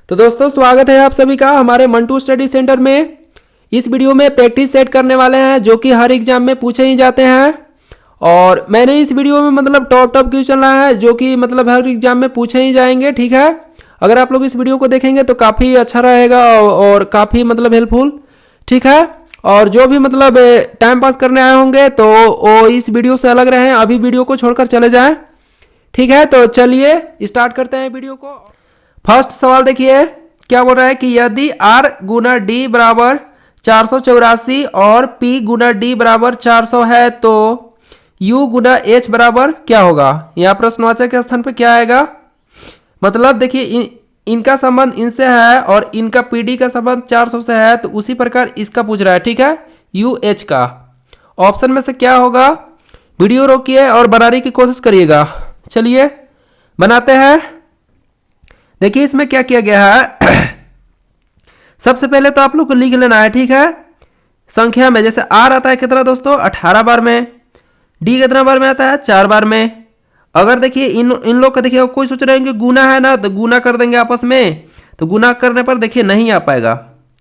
तो दोस्तों स्वागत है आप सभी का हमारे मंटू स्टडी सेंटर में। इस वीडियो में प्रैक्टिस सेट करने वाले हैं जो कि हर एग्जाम में पूछे ही जाते हैं। और मैंने इस वीडियो में मतलब टॉप क्वेश्चन लाया है जो कि मतलब हर एग्जाम में पूछे ही जाएंगे। ठीक है, अगर आप लोग इस वीडियो को देखेंगे तो काफ़ी अच्छा रहेगा और काफ़ी मतलब हेल्पफुल। ठीक है, और जो भी मतलब टाइम पास करने आए होंगे तो वो इस वीडियो से अलग रहें, अभी वीडियो को छोड़कर चले जाएं। ठीक है, तो चलिए स्टार्ट करते हैं वीडियो को। फर्स्ट सवाल देखिए क्या बोल रहा है कि यदि R गुना D बराबर 484 और P गुना D बराबर 400 है तो U गुना H बराबर क्या होगा। यहाँ प्रश्नवाचक के स्थान पे क्या आएगा। मतलब देखिए इनका संबंध इनसे है और इनका PD का संबंध 400 से है, तो उसी प्रकार इसका पूछ रहा है। ठीक है, UH का ऑप्शन में से क्या होगा। वीडियो रोकिए और बनाने की कोशिश करिएगा। चलिए बनाते हैं। देखिए इसमें क्या किया गया है। सबसे पहले तो आप लोग को लिख लेना है। ठीक है, संख्या में जैसे R आता है कितना दोस्तों 18 बार में, D कितना बार में आता है 4 बार में। अगर देखिए इन लोग का देखिए कोई सोच रहे हैं कि गुना है ना, तो गुना कर देंगे आपस में, तो गुना करने पर देखिए नहीं आ पाएगा।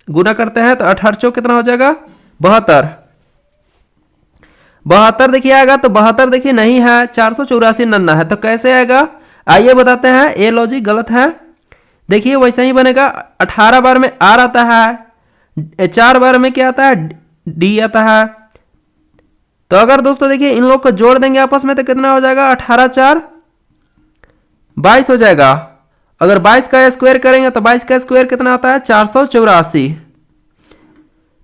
गुना करते हैं तो 18 चौक कितना हो जाएगा 72। 72 देखिए आएगा, तो 72 देखिए नहीं है, 484 नन्ना है, तो कैसे आएगा आइए बताते हैं। ये लॉजिक गलत है। देखिए वैसे ही बनेगा। 18 बार में R आता है, 4 बार में क्या आता है D आता है। तो अगर दोस्तों देखिए इन लोग को जोड़ देंगे आपस में तो कितना हो जाएगा 18 4 22 हो जाएगा। अगर 22 का स्क्वायर करेंगे तो 22 का स्क्वायर कितना आता है 484।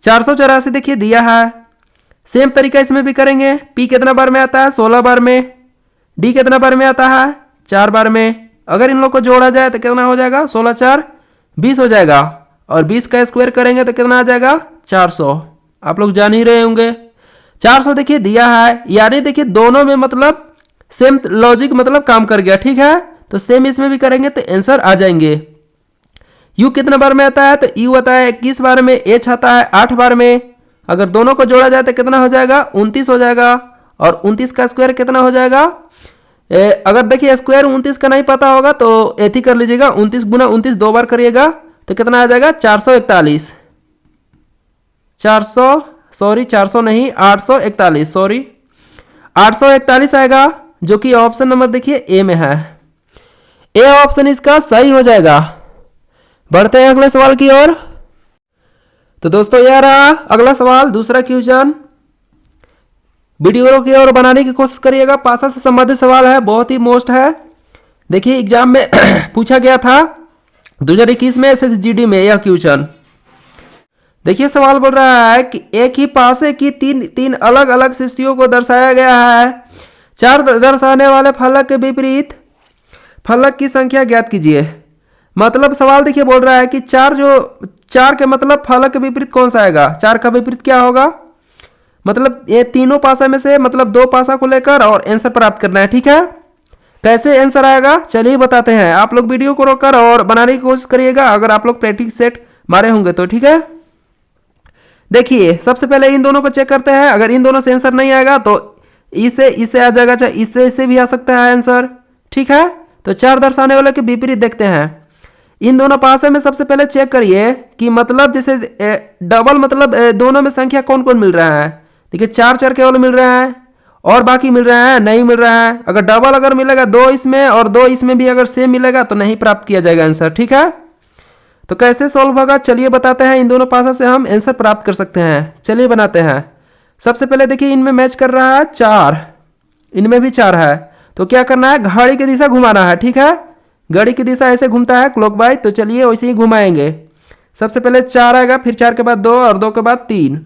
484 देखिए दिया है। सेम तरीका इसमें भी करेंगे। P कितना बार में आता है 16 बार में, D कितना बार में आता है 4 बार में। अगर इन लोग को जोड़ा जाए तो कितना हो जाएगा 16 4 20 हो जाएगा, और 20 का स्क्वायर करेंगे तो कितना आ जाएगा 400। आप लोग जान ही रहे होंगे 400 देखिए दिया है, यानी देखिए दोनों में मतलब सेम लॉजिक मतलब काम कर गया। ठीक है, तो सेम इसमें भी करेंगे तो आंसर आ जाएंगे। U कितना बार में आता है तो U आता है 21 बार में, H आता है 8 बार में। अगर दोनों को जोड़ा जाए तो कितना हो जाएगा 29 हो जाएगा, और 29 का स्क्वायर कितना हो जाएगा। अगर देखिए स्क्वायर 29 का नहीं पता होगा तो ऐसी कर लीजिएगा, 29 गुना 29 दो बार करिएगा तो कितना आ जाएगा 441। 400 नहीं 841, सॉरी 841 आएगा, जो कि ऑप्शन नंबर देखिए ए में है। ए ऑप्शन इसका सही हो जाएगा। बढ़ते हैं अगले सवाल की ओर। तो दोस्तों यह रहा अगला सवाल, दूसरा क्वेश्चन। वीडियो की ओर बनाने की कोशिश करिएगा। पासा से संबंधित सवाल है, बहुत ही मोस्ट है। देखिए एग्जाम में पूछा गया था 2021 में SSGD में यह क्वेश्चन। देखिए सवाल बोल रहा है कि एक ही पासे की तीन अलग अलग स्थितियों को दर्शाया गया है। 4 दर्शाने वाले फलक के विपरीत फलक की संख्या ज्ञात कीजिए। मतलब सवाल देखिए बोल रहा है कि 4 के मतलब फलक के विपरीत कौन सा आएगा। 4 का विपरीत क्या होगा, मतलब ये तीनों पासा में से मतलब 2 पासा को लेकर और आंसर प्राप्त करना है। ठीक है, कैसे आंसर आएगा चलिए बताते हैं। आप लोग वीडियो को रोककर और बनाने की कोशिश करिएगा अगर आप लोग प्रैक्टिस सेट मारे होंगे तो। ठीक है, देखिए सबसे पहले इन दोनों को चेक करते हैं। अगर इन दोनों से आंसर नहीं आएगा तो इससे आ जाएगा, चाहे इससे भी आ सकता है आंसर। ठीक है, तो 4 दर्शाने वाले के विपरीत देखते हैं। इन दोनों पासे में सबसे पहले चेक करिए कि मतलब जैसे डबल मतलब दोनों में संख्या कौन कौन मिल रहा है। देखिए 4 केवल मिल रहा है और बाकी मिल रहा है नहीं मिल रहा है। अगर डबल अगर मिलेगा 2 इसमें और 2 इसमें भी अगर सेम मिलेगा तो नहीं प्राप्त किया जाएगा आंसर। ठीक है, तो कैसे सॉल्व होगा चलिए बताते हैं। इन दोनों पासा से हम आंसर प्राप्त कर सकते हैं। चलिए बनाते हैं। सबसे पहले देखिए इनमें मैच कर रहा है 4, इनमें भी 4 है, तो क्या करना है घड़ी की दिशा घुमाना है। ठीक है, घड़ी की दिशा ऐसे घूमता है क्लॉकवाइज, तो चलिए वैसे ही घुमाएंगे। सबसे पहले 4 आएगा, फिर 4 के बाद 2 और 2 के बाद 3,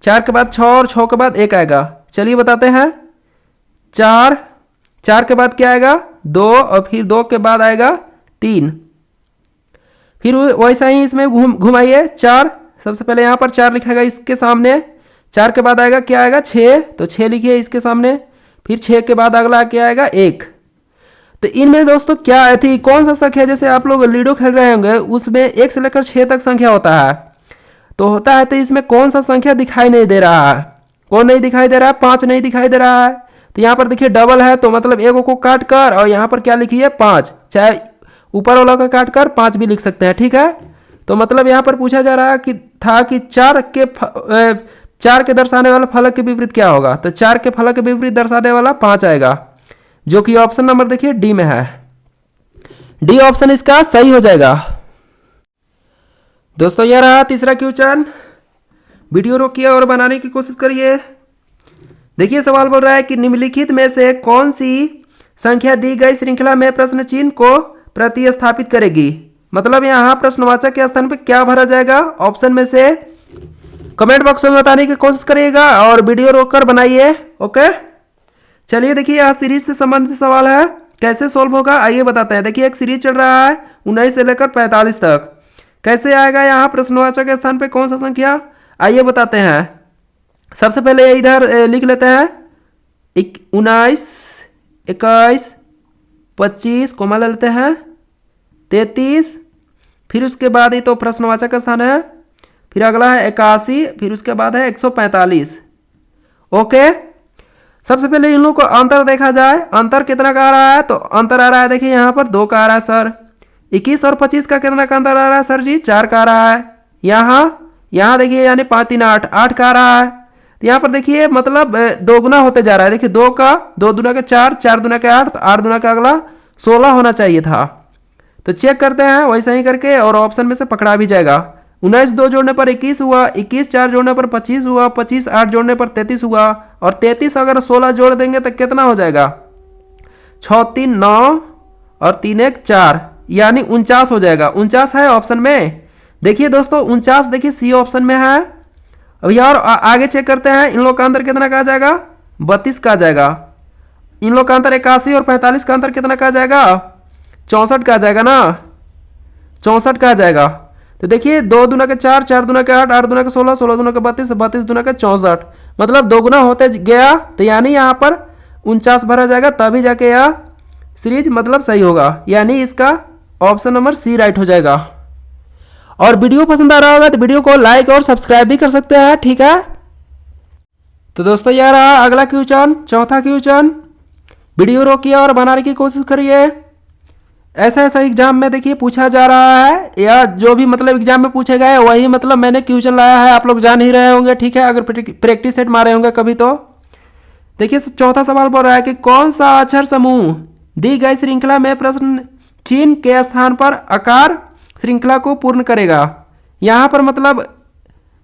4 के बाद 6 और 6 के बाद 1 आएगा। चलिए बताते हैं। 4 के बाद क्या आएगा 2 और फिर 2 के बाद आएगा 3। फिर वैसा ही इसमें घुमाइए 4। सबसे पहले यहाँ पर 4 लिखेगा इसके सामने, 4 के बाद आएगा क्या आएगा 6, तो 6 लिखिए इसके सामने। फिर 6 के बाद अगला क्या आएगा 1। तो इनमें दोस्तों क्या थी कौन सा संख्या, जैसे आप लोग लूडो खेल रहे होंगे उसमें 1 से लेकर 6 तक संख्या होता है, तो होता है तो इसमें कौन सा संख्या दिखाई नहीं दे रहा है। कौन नहीं दिखाई दे रहा है 5 नहीं दिखाई दे रहा है। तो यहाँ पर देखिए डबल है, तो मतलब 1 को काट कर और यहाँ पर क्या लिखिए 5, चाहे ऊपर वाला का काट कर 5 भी लिख सकते हैं, ठीक है। तो मतलब यहाँ पर पूछा जा रहा है कि था कि 4 के दर्शाने वाला फलक के विपरीत क्या होगा, तो 4 के फलक के विपरीत दर्शाने वाला 5 आएगा, जो कि ऑप्शन नंबर देखिए डी में है। डी ऑप्शन इसका सही हो जाएगा। दोस्तों यह रहा तीसरा क्वेश्चन। वीडियो रोकिए और बनाने की कोशिश करिए। देखिए सवाल बोल रहा है कि निम्नलिखित में से कौन सी संख्या दी गई श्रृंखला में प्रश्न चिन्ह को प्रतिस्थापित करेगी। मतलब यहाँ प्रश्नवाचक के स्थान पर क्या भरा जाएगा, ऑप्शन में से कमेंट बॉक्स में बताने की कोशिश करिएगा और वीडियो रोककर बनाइए। ओके, चलिए देखिए यहाँ सीरीज से संबंधित सवाल है, कैसे सोल्व होगा आइए बताते हैं। देखिए एक सीरीज चल रहा है 19 से लेकर 45 तक। कैसे आएगा यहाँ प्रश्नवाचक के स्थान पे कौन सा संख्या, आइए बताते हैं। सबसे पहले इधर लिख लेते हैं 19, 21, 25 कोमा ले लेते हैं 33, फिर उसके बाद ही तो प्रश्नवाचक का स्थान है, फिर अगला है 81, फिर उसके बाद है 145। ओके, सबसे पहले इन लोगों को अंतर देखा जाए। अंतर कितना का आ रहा है, तो अंतर आ रहा है देखिए यहाँ पर 2 का आ रहा है सर। 21 और 25 का कितना का अंतर आ रहा है सर जी, 4 का आ रहा है। यहाँ देखिए यानी 5 3 8 का आ रहा है। तो यहाँ पर देखिए मतलब 2 गुना होते जा रहा है। देखिए 2 का 2 दूना के 4, 4 दूना के 8, 8 दूना का अगला 16 होना चाहिए था। तो चेक करते हैं वैसा ही करके और ऑप्शन में से पकड़ा भी जाएगा। 19 2 जोड़ने पर 21 हुआ, 21 4 जोड़ने पर 25 हुआ, 25 8 जोड़ने पर 33 हुआ, और 33 अगर 16 जोड़ देंगे तो कितना हो जाएगा, 6 3 9 और 3 1 4 यानी 49 हो जाएगा। 49 है ऑप्शन में। देखिए दोस्तों 49 देखिए सी ऑप्शन में है। अभी और आगे चेक करते हैं इन लोग का अंतर कितना का आ जाएगा, 32 का आ जाएगा। इन लोग का अंतर 81 और 45 का अंतर कितना का आ जाएगा, 64 का आ जाएगा ना, 64 का आ जाएगा। तो देखिए 2 दूना के 4, 4 दूना के 8, 8 दूना के 16, 16 दूना के 32, 32 दूना के 64, मतलब 2 गुना होते गया। तो यानी यहाँ पर 49 भरा जाएगा, तभी जाके यह सीरीज मतलब सही होगा, यानी इसका ऑप्शन नंबर सी राइट हो जाएगा। और वीडियो पसंद आ रहा होगा तो वीडियो को लाइक और सब्सक्राइब भी कर सकते हैं, ठीक है। तो दोस्तों यह रहा अगला क्वेश्चन, चौथा क्वेश्चन। वीडियो रोकिए और बनाने की कोशिश करिए। ऐसा एग्जाम में देखिए पूछा जा रहा है, या जो भी मतलब एग्जाम में पूछे गए वही मतलब मैंने क्वेश्चन लाया है, आप लोग जान ही रहे होंगे, ठीक है, अगर प्रैक्टिस सेट मारे होंगे कभी तो। देखिए चौथा सवाल बोल रहा है कि कौन सा अक्षर समूह दी गई श्रृंखला में प्रश्न चिन्ह के स्थान पर आकार श्रृंखला को पूर्ण करेगा। यहाँ पर मतलब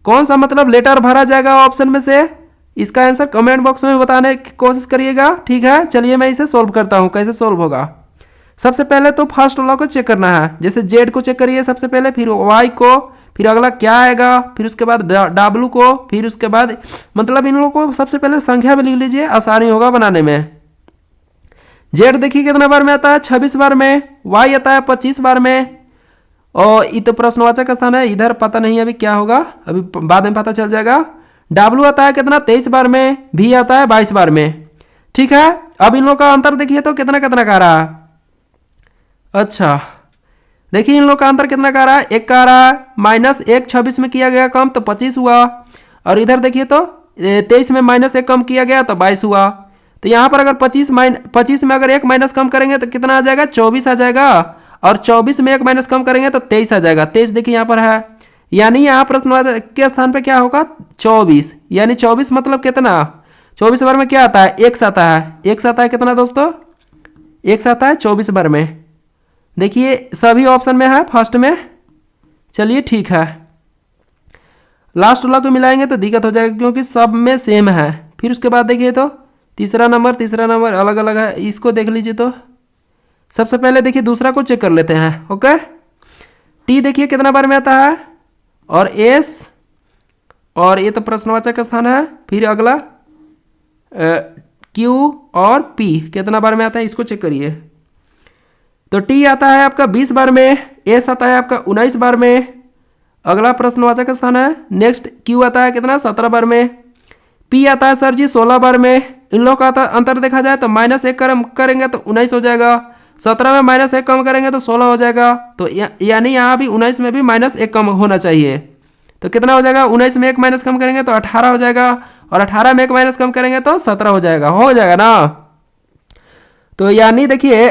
कौन सा मतलब लेटर भरा जाएगा ऑप्शन में से, इसका आंसर कमेंट बॉक्स में बताने की कोशिश करिएगा, ठीक है। चलिए मैं इसे सोल्व करता हूँ, कैसे सोल्व होगा। सबसे पहले तो फर्स्ट लॉ को चेक करना है, जैसे जेड को चेक करिए सबसे पहले, फिर वाई को, फिर अगला क्या आएगा, फिर उसके बाद डब्लू को, फिर उसके बाद मतलब इन लोगों को सबसे पहले संख्या में लिख लीजिए, आसानी होगा बनाने में। जेड देखिए कितना बार में आता है, 26 बार में। वाई आता है 25 बार में। और ये तो प्रश्नवाचक का स्थान है, इधर पता नहीं अभी क्या होगा, अभी बाद में पता चल जाएगा। डब्लू आता है कितना, 23 बार में। भी आता है 22 बार में, ठीक है। अब इन लोग का अंतर देखिए तो कितना कितना का रहा है। अच्छा देखिए इन लोग का अंतर कितना का आ रहा है, 1 का आ रहा है। -1 26 में किया गया कम तो 25 हुआ, और इधर देखिए तो 23 में -1 कम किया गया तो 22 हुआ। तो यहाँ पर अगर 25 में अगर 1 माइनस कम करेंगे तो कितना आ जाएगा, 24 आ जाएगा, और 24 में 1 माइनस कम करेंगे तो 23 आ जाएगा। 23 देखिए यहाँ पर है, यानी यहाँ प्रश्नवाचक के स्थान पे क्या होगा, 24, यानी 24 मतलब कितना, 24 बार में क्या आता है, x आता है। x आता है कितना दोस्तों, x आता है 24 बार में। देखिए सभी ऑप्शन में है फर्स्ट में। चलिए ठीक है, लास्ट वाला को मिलाएंगे तो दिक्कत हो जाएगा क्योंकि सब में सेम है। फिर उसके बाद देखिए तो तीसरा नंबर अलग अलग है, इसको देख लीजिए। तो सबसे पहले देखिए दूसरा को चेक कर लेते हैं। ओके, टी देखिए कितना बार में आता है, और एस, और ये तो प्रश्नवाचक का स्थान है। फिर अगला क्यू और पी कितना बार में आता है, इसको चेक करिए। तो टी आता है आपका 20 बार में, एस आता है आपका 19 बार में, अगला प्रश्नवाचक का स्थान है। नेक्स्ट क्यू आता है कितना, 17 बार में। पी आता है सर जी 16 बार में। इन लोगों का अंतर देखा जाए तो -1 करेंगे तो 19 हो जाएगा, 17 में -1 कम करेंगे तो 16 हो जाएगा। तो यानी यहाँ भी 19 में भी -1 कम होना चाहिए। तो कितना हो जाएगा, 19 में 1 माइनस कम करेंगे तो 18 हो जाएगा, और 18 में 1 माइनस कम करेंगे तो 17 हो जाएगा ना। तो यानी देखिए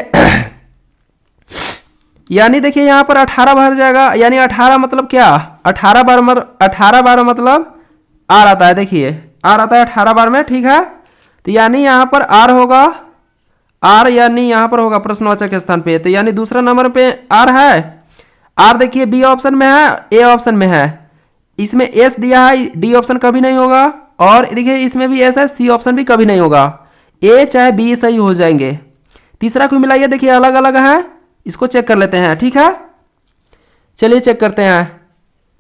यानी देखिए यहाँ पर 18 भर जाएगा, यानी 18 मतलब क्या, 18 बार मतलब आर आता है, देखिए आर आता है 18 बार में, ठीक है। तो यानी यहाँ पर आर होगा, आर यानी यहाँ पर होगा प्रश्नवाचक के स्थान पे, तो यानी दूसरा नंबर पे आर है। आर देखिए बी ऑप्शन में है, ए ऑप्शन में है, इसमें एस दिया है, डी ऑप्शन कभी नहीं होगा, और देखिए इसमें भी एस है, सी ऑप्शन भी कभी नहीं होगा, ए चाहे बी सही हो जाएंगे। तीसरा क्यों मिलाइए, देखिए अलग अलग है, इसको चेक कर लेते हैं, ठीक है। चलिए चेक करते हैं,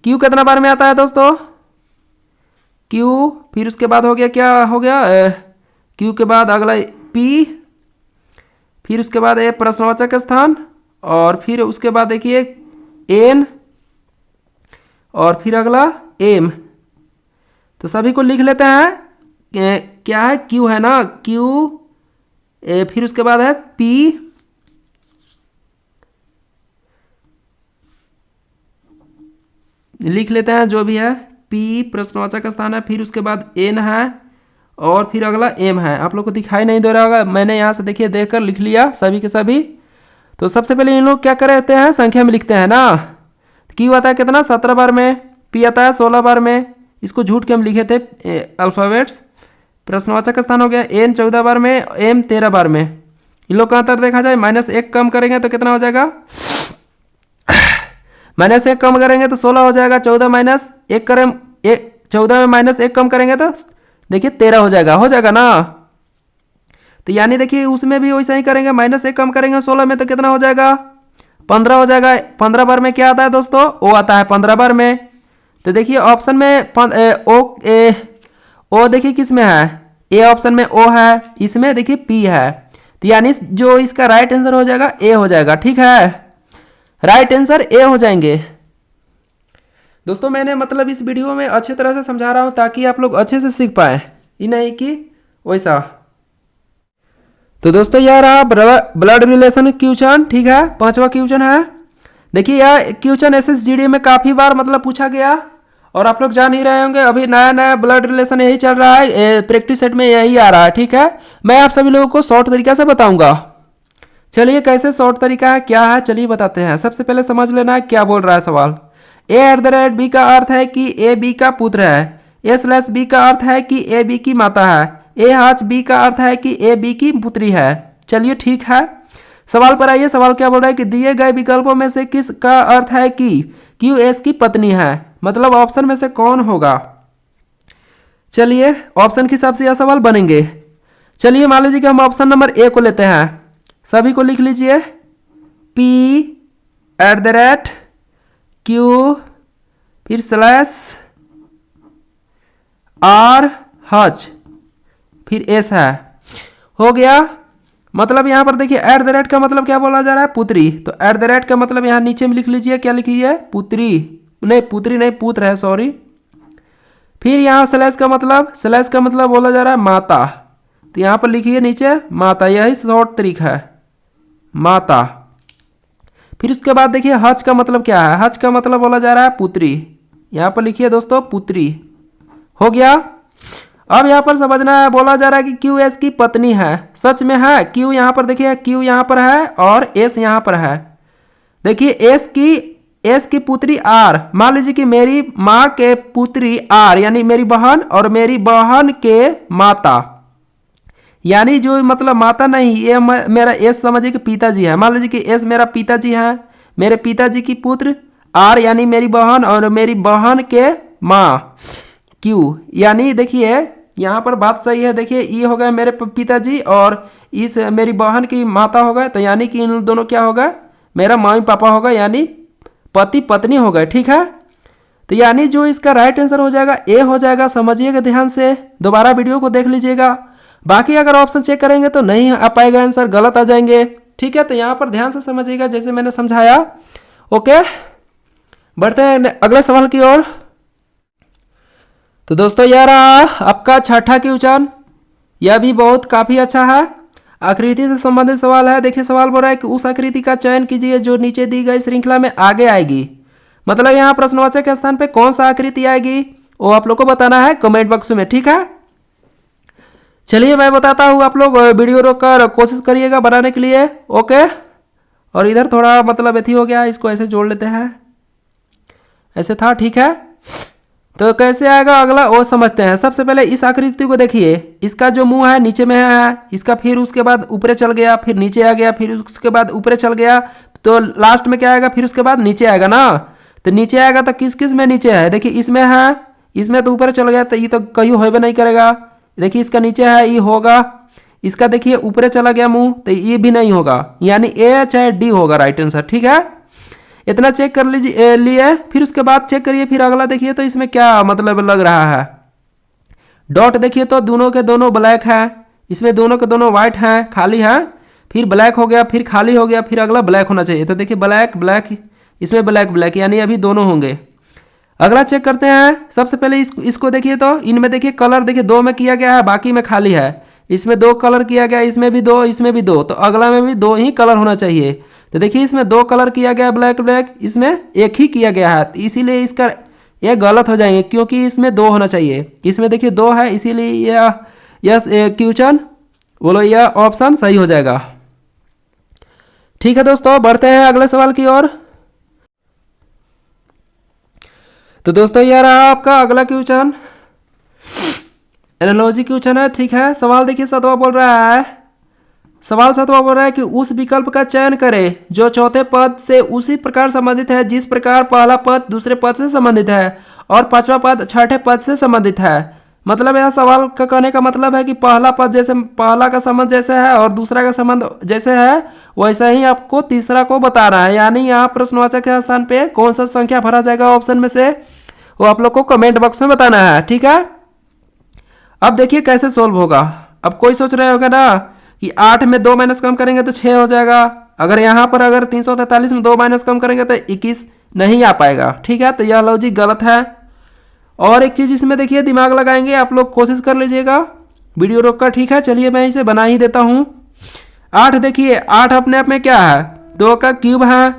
क्यू कितना बार में आता है दोस्तों, क्यू, फिर उसके बाद हो गया, क्या हो गया, क्यू के बाद अगला पी, फिर उसके बाद ए प्रश्नवाचक स्थान, और फिर उसके बाद देखिए एन, और फिर अगला एम। तो सभी को लिख लेते हैं, क्या है, क्यू है ना, क्यू, फिर उसके बाद है पी, लिख लेते हैं जो भी है, पी प्रश्नवाचक स्थान है, फिर उसके बाद एन है, और फिर अगला एम है। आप लोग को दिखाई नहीं दे रहा होगा, मैंने यहाँ से देखिए देखकर लिख लिया सभी के सभी। तो सबसे पहले इन लोग क्या करते हैं, संख्या में लिखते हैं ना। क्यू आता है कितना, 17 बार में, पी आता है 16 बार में, इसको झूठ के हम लिखे थे अल्फ़ाबेट्स। प्रश्नवाचक स्थान हो गया एन 14 बार में, एम 13 बार में। इन लोग का अंतर देखा जाए, -1 कम करेंगे तो कितना हो जाएगा, -1 कम करेंगे तो 16 हो जाएगा, 14 -1 करें, 14 में -1 कम करेंगे तो देखिए 13 हो जाएगा ना। तो यानी देखिए उसमें भी वैसा ही करेंगे, -1 कम करेंगे 16 में तो कितना हो जाएगा, 15 हो जाएगा। 15 बार में क्या आता है दोस्तों, ओ आता है 15 बार में। तो देखिए ऑप्शन में ओ देखिए किस में है, ए ऑप्शन में ओ है, इसमें देखिए पी है। तो यानी जो इसका राइट आंसर हो जाएगा ए हो जाएगा, ठीक है, राइट आंसर ए हो जाएंगे। दोस्तों मैंने मतलब इस वीडियो में अच्छे तरह से समझा रहा हूँ ताकि आप लोग अच्छे से सीख पाए, ये नहीं कि वैसा। तो दोस्तों यह रहा ब्लड रिलेशन क्वेश्चन, ठीक है, 5वां क्वेश्चन है। देखिए यह क्वेश्चन SSGD में काफ़ी बार मतलब पूछा गया, और आप लोग जान ही रहे होंगे अभी नया नया ब्लड रिलेशन यही चल रहा है, प्रैक्टिस सेट में यही आ रहा है, ठीक है। मैं आप सभी लोगों को शॉर्ट तरीका से बताऊंगा। चलिए कैसे शॉर्ट तरीका है, क्या है, चलिए बताते हैं। सबसे पहले समझ लेना है क्या बोल रहा है सवाल। A@B का अर्थ है कि A B का पुत्र है, A/B का अर्थ है कि A B की माता है, A/B का अर्थ है कि A B की पुत्री है। चलिए ठीक है, सवाल पर आइए। सवाल क्या बोल रहा है कि दिए गए विकल्पों में से किस का अर्थ है कि Q S की पत्नी है, मतलब ऑप्शन में से कौन होगा। चलिए ऑप्शन के हिसाब से यह सवाल बनेंगे। चलिए मान लीजिए कि हम ऑप्शन नंबर ए को लेते हैं, सभी को लिख लीजिए, P@Q फिर /R फिर S है, हो गया। मतलब यहाँ पर देखिए @ का मतलब क्या बोला जा रहा है, पुत्री। तो @ का मतलब यहाँ नीचे में लिख लीजिए, क्या लिखिए, पुत्री नहीं, पुत्री नहीं, पुत्र है, सॉरी। फिर यहाँ स्लैश का मतलब बोला जा रहा है माता, तो यहाँ पर लिखिए नीचे माता, यही शॉर्ट तरीका है, माता। फिर उसके बाद देखिए हज का मतलब क्या है, हज का मतलब बोला जा रहा है पुत्री, यहाँ पर लिखिए दोस्तों पुत्री, हो गया। अब यहाँ पर समझना है, बोला जा रहा है कि क्यू एस की पत्नी है, सच में है। क्यू यहाँ पर देखिए, क्यू यहाँ पर है और एस यहाँ पर है। देखिए एस की पुत्री आर, मान लीजिए कि मेरी माँ के पुत्री आर यानी मेरी बहन, और मेरी बहन के माता, यानी जो मतलब माता नहीं, ये मेरा एस समझिए कि पिताजी है। मान लीजिए कि एस मेरा पिताजी है, मेरे पिताजी की पुत्र आर यानी मेरी बहन, और मेरी बहन के माँ क्यू, यानी देखिए यहाँ पर बात सही है। देखिए ये हो गए मेरे पिताजी और इस मेरी बहन की माता हो गए, तो यानी कि इन दोनों क्या होगा, मेरा मम्मी पापा होगा, यानी पति पत्नी हो गए, ठीक है। तो यानी जो इसका राइट आंसर हो जाएगा ए हो जाएगा। समझिएगा ध्यान से, दोबारा वीडियो को देख लीजिएगा। बाकी अगर ऑप्शन चेक करेंगे तो नहीं आ पाएगा, आंसर गलत आ जाएंगे, ठीक है। तो यहाँ पर ध्यान से समझिएगा जैसे मैंने समझाया, ओके। बढ़ते हैं अगले सवाल की ओर। तो दोस्तों यह रहा आपका छठा क्वेश्चन, यह भी बहुत काफ़ी अच्छा है, आकृति से संबंधित सवाल है। देखिए सवाल बोल रहा है कि उस आकृति का चयन कीजिए जो नीचे दी गई श्रृंखला में आगे आएगी। मतलब यहाँ प्रश्नवाचक के स्थान पे कौन सा आकृति आएगी वो आप लोग को बताना है कमेंट बॉक्स में, ठीक है। चलिए मैं बताता हूँ, आप लोग वीडियो रोक कर कोशिश करिएगा बनाने के लिए, ओके। और इधर थोड़ा मतलब एथी हो गया, इसको ऐसे जोड़ लेते हैं, ऐसे था, ठीक है। तो कैसे आएगा अगला वो समझते हैं। सबसे पहले इस आकृति को देखिए, इसका जो मुंह है नीचे में है, इसका फिर उसके बाद ऊपर चल गया, फिर नीचे आ गया, फिर उसके बाद ऊपर चल गया, तो लास्ट में क्या आएगा, फिर उसके बाद नीचे आएगा ना। तो नीचे आएगा तो किस किस में नीचे है, देखिए इसमें है, इसमें तो ऊपर चल गया, तो ये तो कहीं होबे नहीं करेगा। देखिए इसका नीचे है, ये होगा, इसका देखिए ऊपर चला गया मुंह, तो ये भी नहीं होगा, यानी ए चाहे डी होगा राइट आंसर, ठीक है। इतना चेक कर लीजिए लिए, फिर उसके बाद चेक करिए, फिर अगला देखिए तो इसमें क्या मतलब लग रहा है। डॉट देखिए तो दोनों के दोनों ब्लैक है, इसमें दोनों के दोनों व्हाइट हैं, खाली है, फिर ब्लैक हो गया, फिर खाली हो गया, फिर अगला ब्लैक होना चाहिए। तो देखिए ब्लैक ब्लैक, इसमें ब्लैक ब्लैक, यानी अभी दोनों होंगे। अगला चेक करते हैं। सबसे पहले इसको देखिए तो इनमें देखिए कलर देखिए 2 में किया गया है, बाकी में खाली है। इसमें 2 कलर किया गया, इसमें भी 2, इसमें भी 2, तो अगला में भी 2 ही कलर होना चाहिए। तो देखिए इसमें 2 कलर किया गया ब्लैक ब्लैक, इसमें एक ही किया गया है, इसीलिए इसका ये गलत हो जाएंगे, क्योंकि इसमें 2 होना चाहिए। इसमें देखिए 2 है, इसीलिए यह क्वेश्चन बोलो यह ऑप्शन सही हो जाएगा। ठीक है दोस्तों, बढ़ते हैं अगले सवाल की ओर। तो दोस्तों यह रहा आपका अगला क्वेश्चन, एनालॉजी क्वेश्चन है, ठीक है। सवाल देखिए 7वां बोल रहा है, सवाल 7वां बोल रहा है कि उस विकल्प का चयन करें जो चौथे पद से उसी प्रकार संबंधित है जिस प्रकार पहला पद दूसरे पद से संबंधित है और 5वां पद छठे पद से संबंधित है। मतलब यह सवाल का कहने का मतलब है कि पहला पद जैसे पहला का संबंध जैसे है और दूसरा का संबंध जैसे है वैसा ही आपको तीसरा को बता रहा है, यानी यहाँ प्रश्नवाचक के स्थान पे कौन सा संख्या भरा जाएगा ऑप्शन में से, वो आप लोग को कमेंट बॉक्स में बताना है, ठीक है। अब देखिए कैसे सोल्व होगा। अब कोई सोच रहे होगा ना कि 8 में 2 माइनस कम करेंगे तो 6 हो जाएगा, अगर यहाँ पर अगर 343 में 2 माइनस कम करेंगे तो 21 नहीं आ पाएगा, ठीक है। तो यह लॉजिक गलत है। और एक चीज़ इसमें देखिए दिमाग लगाएंगे, आप लोग कोशिश कर लीजिएगा, वीडियो रोक कर, ठीक है। चलिए मैं इसे बना ही देता हूँ। 8 देखिए, 8 अपने आप में क्या है, 2 का क्यूब है,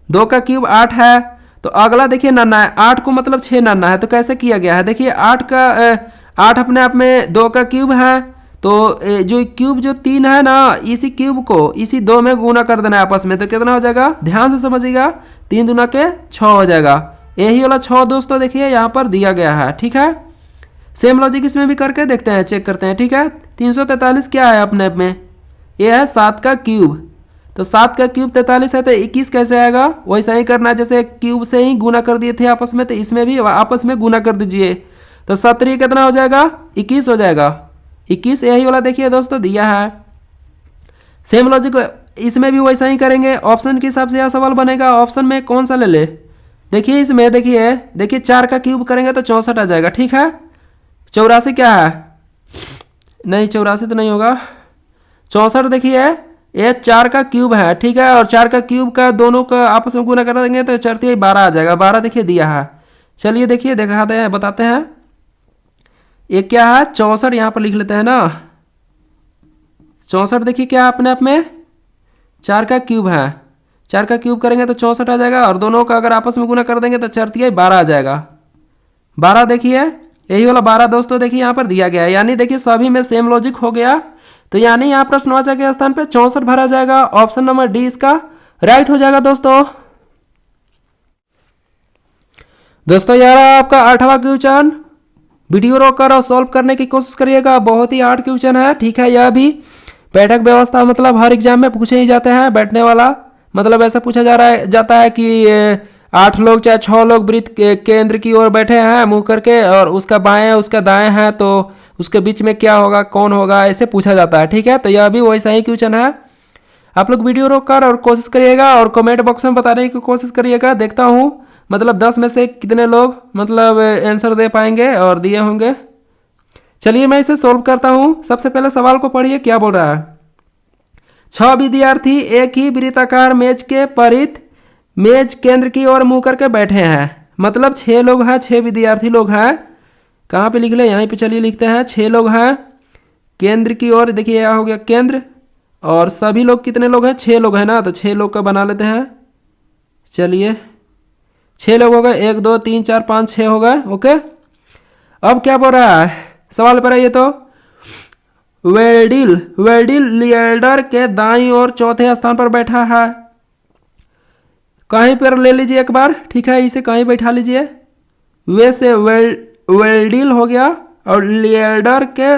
2 का क्यूब 8 है। तो अगला देखिए नन्ना है, 8 को मतलब 6 नन्ना है, तो कैसे किया गया है, देखिए 8 अपने आप में 2 का क्यूब है, तो जो क्यूब जो 3 है ना, इसी क्यूब को इसी 2 में गुना कर देना है आपस में, तो कितना हो जाएगा, ध्यान से समझिएगा, 3 दूना के 6 हो जाएगा। यही वाला 6 दोस्तों देखिए यहाँ पर दिया गया है, ठीक है। सेम लॉजिक इसमें भी करके देखते हैं, चेक करते हैं, ठीक है। 343 क्या है अपने आप में, ये है 7 का क्यूब, तो 7 का क्यूब 43 है, तो 21 कैसे आएगा, वैसा ही करना है जैसे क्यूब से ही गुना कर दिए थे आपस में, तो इसमें भी आपस में गुना कर दीजिए, तो 17 कितना हो जाएगा, 21 हो जाएगा, 21 यही वाला देखिए दोस्तों दिया है। सेम लॉजिक इसमें भी वैसा ही करेंगे, ऑप्शन के हिसाब से यह सवाल बनेगा। ऑप्शन में कौन सा ले ले, देखिए इसमें देखिए 4 का क्यूब करेंगे तो 64 आ जाएगा, ठीक है। 84 क्या है, नहीं 84 तो नहीं होगा, 64 देखिए ये 4 का क्यूब है, ठीक है, और 4 का क्यूब का दोनों का आपस में गुना कर देंगे तो 4 12 आ जाएगा, 12 देखिए दिया है। चलिए देखिए दिखाते हैं, बताते हैं, ये क्या है 64 यहाँ पर लिख लेते हैं ना, 64 देखिए क्या अपने आप में 4 का क्यूब है, 4 का क्यूब करेंगे तो 64 आ जाएगा, और दोनों का अगर आपस में गुना कर देंगे तो 4 12 आ जाएगा। 12 देखिए यही वाला 12 दोस्तों देखिए यहाँ पर दिया गया है, यानी देखिए सभी में सेम लॉजिक हो गया, तो यानी यहाँ प्रश्नवाचक के स्थान पे 64 भरा जाएगा। ऑप्शन नंबर डी इसका राइट हो जाएगा दोस्तों। दोस्तों यार आपका 8वां क्वेश्चन, वीडियो रोककर और सॉल्व करने की कोशिश करिएगा, बहुत ही हार्ड क्वेश्चन है, ठीक है। यह भी बैठक व्यवस्था मतलब हर एग्जाम में पूछे ही जाते हैं, बैठने वाला मतलब ऐसा पूछा जाता है कि 8 लोग चाहे 6 लोग वृत्त के केंद्र की ओर बैठे हैं मुंह करके, और उसका बाएं उसका दाएं है, तो उसके बीच में क्या होगा कौन होगा ऐसे पूछा जाता है, ठीक है। तो यह भी वैसा ही क्वेश्चन है। आप लोग वीडियो रोककर और कोशिश करिएगा और कमेंट बॉक्स में बताने की कोशिश करिएगा, देखता हूँ मतलब 10 में से कितने लोग मतलब आंसर दे पाएंगे और दिए होंगे। चलिए मैं इसे सोल्व करता हूँ। सबसे पहले सवाल को पढ़िए क्या बोल रहा है। 6 विद्यार्थी एक ही वृत्ताकार मेज के परित मेज केंद्र की ओर मुंह करके बैठे हैं, मतलब 6 लोग हैं, 6 विद्यार्थी लोग हैं। कहाँ पे लिख ले, यहीं पे चलिए लिखते हैं, 6 लोग हैं केंद्र की ओर, देखिए यह हो गया केंद्र, और सभी लोग कितने लोग हैं, 6 लोग हैं ना, तो 6 लोग का बना लेते हैं। चलिए 6 लोग हो गए, 1 2 3 4 5 6 हो गए, ओके। अब क्या बोल रहा है सवाल पर आइए, तो वेल्डिल, वेल्डिल लीडर के दाईं ओर चौथे स्थान पर बैठा है। कहीं पर ले लीजिए एक बार, ठीक है, इसे कहीं बैठा लीजिए। वे से वेल्डिल हो गया और लीडर के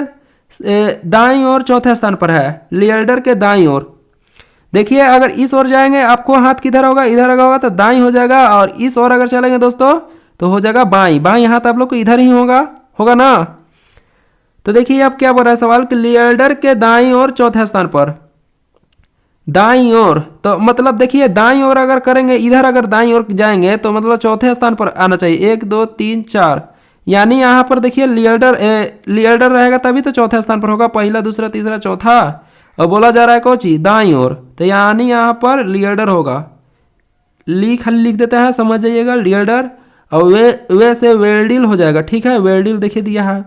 दाईं ओर चौथे स्थान पर है। लीडर के दाईं ओर देखिए, अगर इस ओर जाएंगे आपको हाथ किधर होगा, इधर होगा तो दाईं हो जाएगा, और इस ओर अगर चलेंगे दोस्तों तो हो जाएगा बाईं। बाईं हाथ आप लोग को इधर ही होगा ना। तो देखिए अब क्या बोल रहा है सवाल कि लीडर के दाईं ओर चौथे स्थान पर। दाईं ओर तो मतलब देखिए दाईं ओर अगर करेंगे, इधर अगर दाईं ओर जाएंगे तो मतलब चौथे स्थान पर आना चाहिए। 1 2 3 4, यानी यहाँ पर देखिए लीडर रहेगा तभी तो चौथे स्थान पर होगा। पहला दूसरा तीसरा चौथा, और बोला जा रहा है कोची दाईं ओर, तो यानी यहाँ पर लीडर होगा। खाली लिख देते हैं, समझ जाइएगा लीडर, और वे से वेल्डिल हो जाएगा। ठीक है, वेल्डिल देखिए दिया है।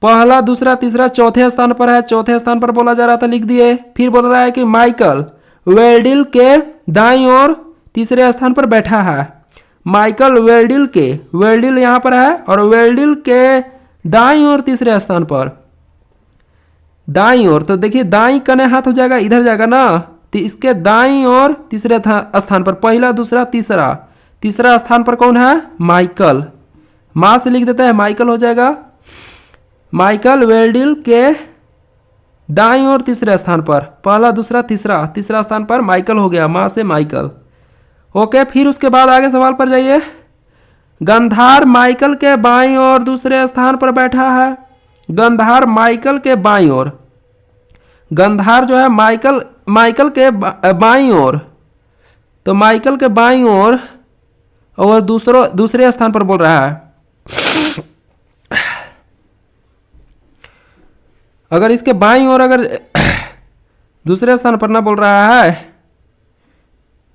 पहला दूसरा तीसरा चौथे स्थान पर है, चौथे स्थान पर बोला जा रहा था, लिख दिए। फिर बोल रहा है कि माइकल वेल्डिल के दाईं ओर तीसरे स्थान पर बैठा है। माइकल वेल्डिल यहां पर है, और वेल्डिल के दाईं ओर तीसरे स्थान पर। दाईं ओर तो देखिए दाईं कने हाथ हो जाएगा, इधर जाएगा ना, तो इसके दाईं ओर तीसरे स्थान पर, पहला दूसरा तीसरा स्थान पर कौन है, माइकल। मां से लिख देते हैं, माइकल हो जाएगा। माइकल वेल्डिल के दाईं ओर तीसरे स्थान पर, पहला दूसरा तीसरा स्थान पर माइकल हो गया, मां से माइकल। ओके, फिर उसके बाद आगे सवाल पर जाइए। गंधार माइकल के बाईं ओर दूसरे स्थान पर बैठा है। गंधार माइकल के बाईं ओर, गंधार जो है माइकल के बाईं ओर, तो माइकल के बाईं ओर और दूसरे स्थान पर बोल रहा है। अगर इसके बाईं ओर अगर दूसरे स्थान पर ना बोल रहा है,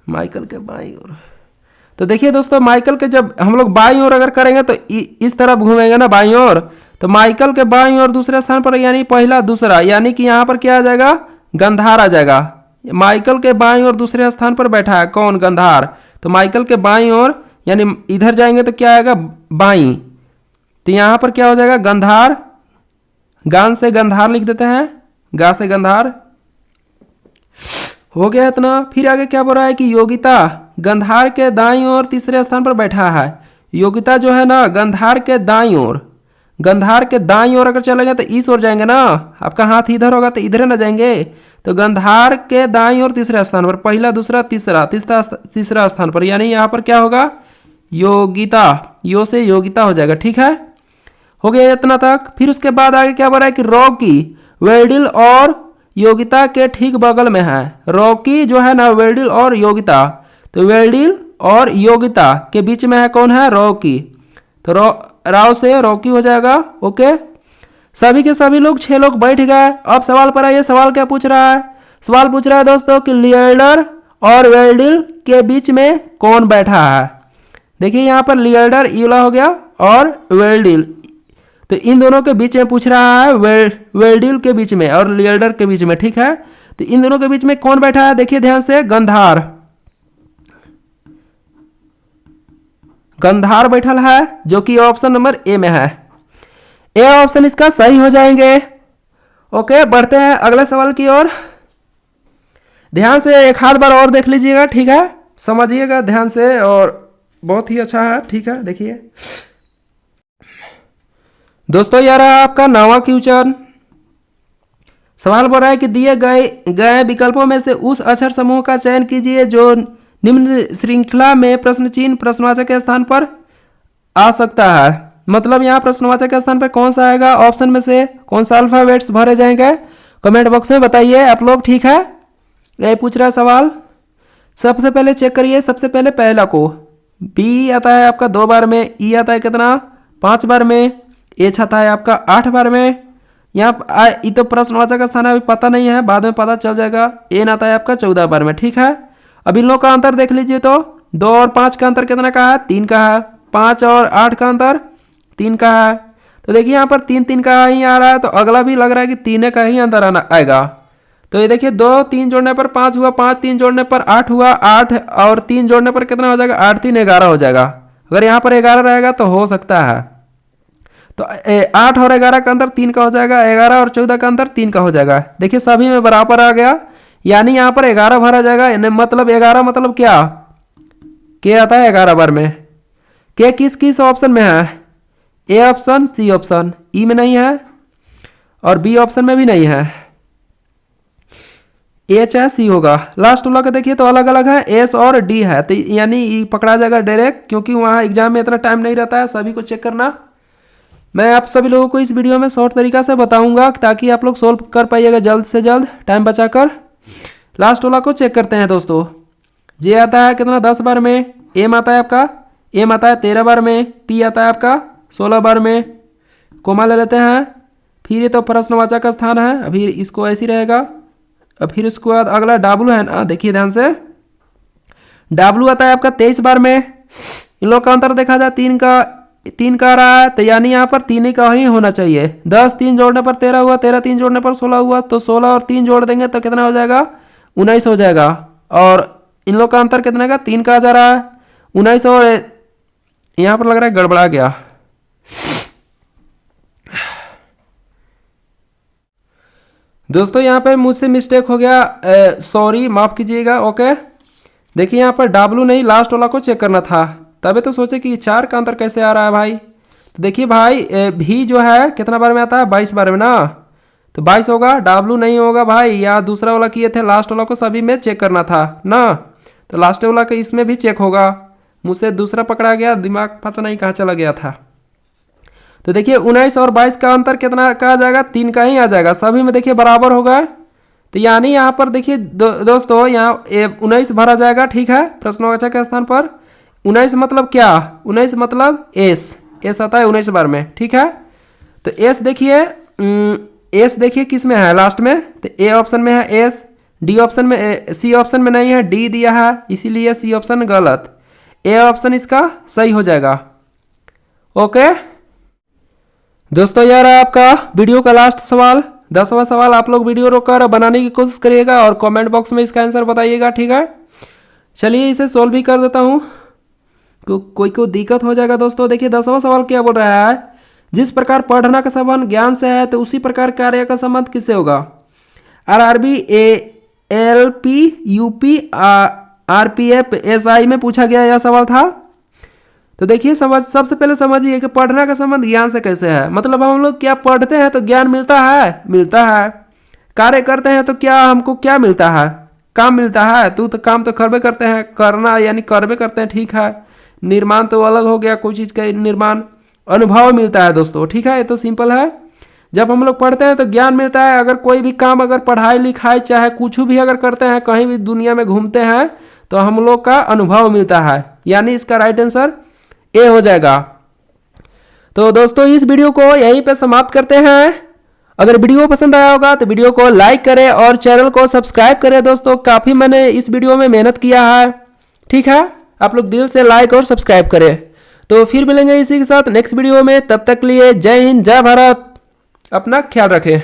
माइकल के बाईं ओर, तो देखिए दोस्तों माइकल के जब हम लोग बाईं ओर अगर करेंगे तो इस तरफ घूमेंगे ना बाईं ओर, तो माइकल के बाईं ओर दूसरे स्थान पर यानी पहला दूसरा, यानी कि यहाँ पर क्या आ जाएगा, गंधार आ जाएगा। माइकल के बाईं ओर दूसरे स्थान पर बैठा है कौन, गंधार। तो माइकल के बाईं ओर यानी इधर जाएंगे तो क्या आएगा, बाईं, तो यहाँ पर क्या हो जाएगा, गंधार। गान से गंधार लिख देते हैं, गा से गंधार हो गया इतना। फिर आगे क्या बोल रहा है कि योगिता गंधार के दाईं ओर तीसरे स्थान पर बैठा है। योगिता जो है ना गंधार के दाईं ओर, गंधार के दाईं ओर अगर चलेंगे तो इस ओर जाएंगे ना, आपका हाथ इधर होगा तो इधर ना जाएंगे, तो गंधार के दाईं ओर तीसरे स्थान पर, पहला दूसरा तीसरा स्थान पर, यानी यहाँ पर क्या होगा, योगिता। यो से योगिता हो जाएगा। ठीक है, हो गया इतना तक। फिर उसके बाद आगे क्या बोल रहा है कि रॉकी वेल्डिल और योगिता के ठीक बगल में है। रॉकी जो है ना वेल्डिल और योगिता, तो वेल्डिल और योगिता के बीच में है कौन है, रॉकी। तो राव से रॉकी हो जाएगा। ओके, सभी के सभी लोग 6 लोग बैठ गए। अब सवाल पर आइए, सवाल क्या पूछ रहा है, सवाल पूछ रहा है दोस्तों कि लीडर और वेल्डिल के बीच में कौन बैठा है। देखिए यहाँ पर लीडर यूला हो गया और वेल्डिल, तो इन दोनों के बीच में पूछ रहा है, वेल्डिल के बीच में और लीडर के बीच में। ठीक है, तो इन दोनों के बीच में कौन बैठा है, देखिए ध्यान से, गंधार। गंधार बैठल है जो कि ऑप्शन नंबर ए में है। ए ऑप्शन इसका सही हो जाएंगे। ओके, बढ़ते हैं अगले सवाल की ओर। ध्यान से एक हाथ बार और देख लीजिएगा, ठीक है, समझिएगा ध्यान से, और बहुत ही अच्छा है। ठीक है, देखिए दोस्तों, यह रहा आपका 9वां क्वेश्चन। सवाल बोल रहा है कि दिए गए विकल्पों में से उस अक्षर समूह का चयन कीजिए जो निम्न श्रृंखला में प्रश्न चिन्ह प्रश्नवाचक के स्थान पर आ सकता है। मतलब यहाँ प्रश्नवाचक के स्थान पर कौन सा आएगा, ऑप्शन में से कौन सा अल्फाबेट्स भरे जाएंगे, कमेंट बॉक्स में बताइए आप लोग। ठीक है, यही पूछ रहा है सवाल। सबसे पहले चेक करिए, सबसे पहले पहला को, बी आता है आपका 2 बार में, ई आता है कितना, 5 बार में, एच आता है आपका 8 बार में। यहाँ ये तो प्रश्नवाचक स्थान अभी पता नहीं है, बाद में पता चल जाएगा। एन आता है आपका 14 बार में। ठीक है, अब इन लोगों का अंतर देख लीजिए, तो 2 और 5 का अंतर कितना का है, 3 का है। 5 और 8 का अंतर 3 का है। तो देखिए यहाँ पर 3 का ही आ रहा है, तो अगला भी लग रहा है कि 3 का ही अंतर आएगा। तो ये देखिए 2 3 जोड़ने पर 5 हुआ, 5 3 जोड़ने पर 8 हुआ, 8 और 3 जोड़ने पर कितना हो जाएगा, 8 3 11 हो जाएगा। अगर यहाँ पर 11 रहेगा तो हो सकता है। तो 8 और 11 का अंतर 3 का हो जाएगा, 11 और 14 का अंतर 3 का हो जाएगा। देखिए सभी में बराबर आ गया, यानी यहाँ पर 11 भरा जाएगा, मतलब 11 मतलब क्या आता है 11 बार में। के किस किस ऑप्शन में है? ए ऑप्शन, सी ऑप्शन, ई में नहीं है और बी ऑप्शन में भी नहीं है। ए चाहे सी होगा। लास्ट वाला का देखिए तो अलग अलग है, एस और डी है, तो यानी ई पकड़ा जाएगा डायरेक्ट, क्योंकि वहाँ एग्जाम में इतना टाइम नहीं रहता है सभी को चेक करना। मैं आप सभी लोगों को इस वीडियो में शॉर्ट तरीका से बताऊंगा ताकि आप लोग सोल्व कर पाइएगा जल्द से जल्द टाइम बचाकर। लास्ट वाला को चेक करते हैं दोस्तों। जे आता है कितना 10 बार में, एम आता है आपका, एम आता है 13 बार में, पी आता है आपका 16 बार में, कोमा ले लेते हैं। फिर ये तो प्रश्नवाचक का स्थान है, अभी इसको ऐसे ही रहेगा। अब फिर उसके बाद अगला डब्लू है ना, देखिए ध्यान से, डब्लू आता है आपका 23 बार में। इन लोग का अंतर देखा जाए 3 का आ रहा है, तो यानी यहाँ पर 3 का ही होना चाहिए। 10 3 जोड़ने पर 13 हुआ, 13 3 जोड़ने पर 16 हुआ, तो 16 और 3 जोड़ देंगे तो कितना हो जाएगा? 19 हो जाएगा। और इन लोग का अंतर कितने का? 3 का आ जा रहा है, 19 और यहाँ पर लग रहा है गड़बड़ा गया। दोस्तों यहाँ पर मुझसे मिस्टेक हो गया, सॉरी माफ़ कीजिएगा। ओके देखिए यहाँ पर डब्लू नहीं, लास्ट वाला को चेक करना था, तभी तो सोचे कि 4 का अंतर कैसे आ रहा है भाई। तो देखिए भाई भी जो है कितना बार में आता है? 22 बार में ना, तो 22 होगा, डब्लू नहीं होगा भाई। यहाँ दूसरा वाला किए थे, लास्ट वाला को सभी में चेक करना था ना, तो लास्ट वाला का इसमें भी चेक होगा। मुझसे दूसरा पकड़ा गया, दिमाग पता नहीं कहाँ चला गया था। तो देखिए 19 और 22 का अंतर कितना का आ जाएगा? 3 का ही आ जाएगा। सभी में देखिए बराबर होगा, तो यानी यहाँ पर देखिए दोस्तों यहाँ 19 भरा जाएगा, ठीक है, प्रश्नवाचक के स्थान पर। 19 मतलब क्या? 19 मतलब एस आता है 19 बार में, ठीक है। तो एस देखिए किस में है? लास्ट में, तो ए ऑप्शन में है एस, डी ऑप्शन में, सी ऑप्शन में नहीं है, डी दिया है, इसीलिए सी ऑप्शन गलत, ए ऑप्शन इसका सही हो जाएगा। ओके दोस्तों यार आपका वीडियो का लास्ट सवाल, 10वां सवाल आप लोग वीडियो रोककर बनाने की कोशिश करिएगा और कमेंट बॉक्स में इसका आंसर बताइएगा, ठीक है। चलिए इसे सोल्व भी कर देता हूँ, कोई को दिक्कत हो जाएगा दोस्तों। देखिए 10वां सवाल क्या बोल रहा है? जिस प्रकार पढ़ना का संबंध ज्ञान से है तो उसी प्रकार कार्य का संबंध किससे होगा? RRB, ALP, UP, RPF, SI में पूछा गया यह सवाल था। तो देखिए सबसे पहले समझिए कि पढ़ना का संबंध ज्ञान से कैसे है। मतलब हम लोग क्या पढ़ते हैं तो ज्ञान मिलता है। कार्य करते हैं तो क्या हमको क्या मिलता है? काम मिलता है। तो काम तो करबे करते हैं, करना यानी करबे करते हैं, ठीक है। निर्माण तो अलग हो गया, कोई चीज़ का निर्माण, अनुभव मिलता है दोस्तों, ठीक है। ये तो सिंपल है। जब हम लोग पढ़ते हैं तो ज्ञान मिलता है। अगर कोई भी काम, अगर पढ़ाई लिखाई चाहे कुछ भी अगर करते हैं, कहीं भी दुनिया में घूमते हैं, तो हम लोग का अनुभव मिलता है, यानी इसका राइट आंसर ए हो जाएगा। तो दोस्तों इस वीडियो को यहीं पे समाप्त करते हैं। अगर वीडियो पसंद आया होगा तो वीडियो को लाइक करें और चैनल को सब्सक्राइब करें दोस्तों। काफ़ी मैंने इस वीडियो में मेहनत किया है, ठीक है। आप लोग दिल से लाइक और सब्सक्राइब करें। तो फिर मिलेंगे इसी के साथ नेक्स्ट वीडियो में, तब तक लिए जय हिंद, जय भारत, अपना ख्याल रखें।